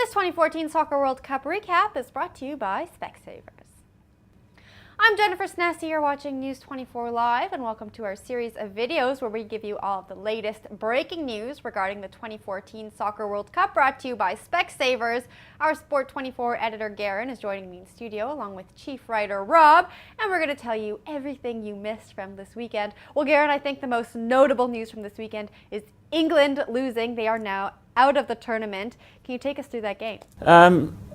This 2014 Soccer World Cup recap is brought to you by Specsavers. I'm Jennifer Snessy, you're watching News 24 Live, and welcome to our series of videos where we give you all of the latest breaking news regarding the 2014 Soccer World Cup, brought to you by Specsavers. Our Sport 24 editor Garen is joining me in studio along with chief writer Rob, and we're going to tell you everything you missed from this weekend. Well, Garen, I think the most notable news from this weekend is England losing. They are now out of the tournament. Can you take us through that game?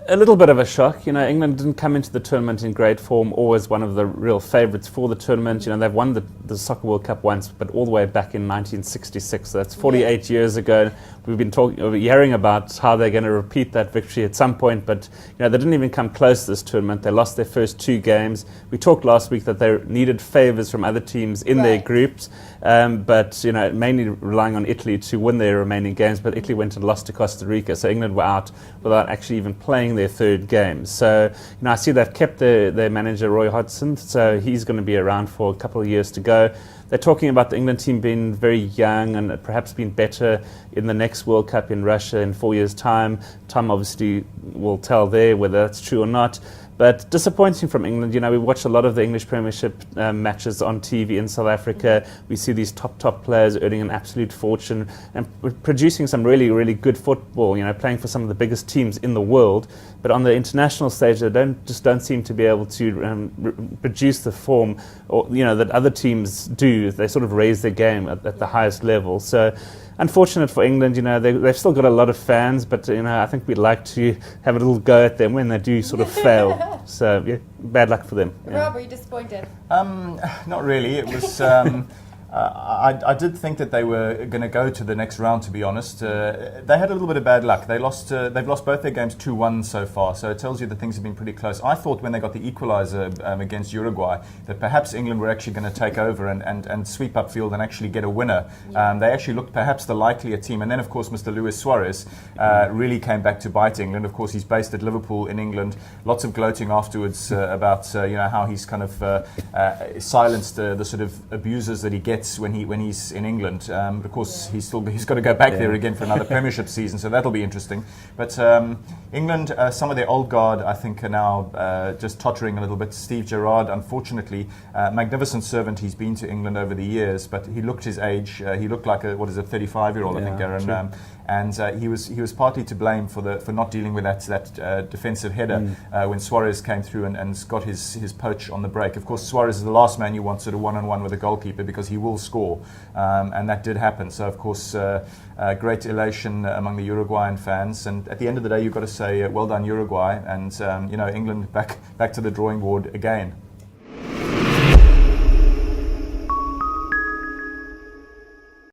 A little bit of a shock. England didn't come into the tournament in great form, always one of the real favourites for the tournament. They've won the Soccer World Cup once, but all the way back in 1966. So that's 48 years ago. We've been hearing about how they're going to repeat that victory at some point, but they didn't even come close to this tournament. They lost their first two games. We talked last week that they needed favours from other teams in their groups, but mainly relying on Italy to win their remaining games. But Italy went and lost to Costa Rica, so England were out without actually even playing their third game. So I see they've kept their manager Roy Hodgson, so he's going to be around for a couple of years to go. They're talking about the England team being very young and perhaps being better in the next World Cup in Russia in 4 years' time. Tom obviously will tell there whether that's true or not. But disappointing from England. We watch a lot of the English Premiership matches on TV in South Africa. We see these top players earning an absolute fortune and producing some really, really good football, playing for some of the biggest teams in the world. But on the international stage, they don't seem to be able to produce the form that other teams do. They sort of raise their game at the highest level. So unfortunate for England. They've still got a lot of fans, but I think we'd like to have a little go at them when they do sort of fail. So yeah, bad luck for them. Rob, are you disappointed? Not really. It was. I did think that they were going to go to the next round, to be honest. They had a little bit of bad luck. They've lost both their games 2-1 so far, so it tells you that things have been pretty close. I thought when they got the equaliser against Uruguay that perhaps England were actually going to take over and sweep upfield and actually get a winner. They actually looked perhaps the likelier team. And then, of course, Mr. Luis Suarez really came back to bite England. Of course, he's based at Liverpool in England. Lots of gloating afterwards about how he's kind of silenced the sort of abusers that he gets when he's in England. But of course, he's got to go back there again for another Premiership season, so that'll be interesting. But England, some of their old guard, I think, are now just tottering a little bit. Steve Gerrard, unfortunately, magnificent servant he's been to England over the years, but he looked his age. He looked like a 35-year-old, I think, Aaron. And he was partly to blame for not dealing with that defensive header when Suarez came through and got his poach on the break. Of course, Suarez is the last man you want sort of one-on-one with a goalkeeper because he will score, and that did happen. So, of course, great elation among the Uruguayan fans. And at the end of the day, you've got to say, well done, Uruguay, and England back to the drawing board again.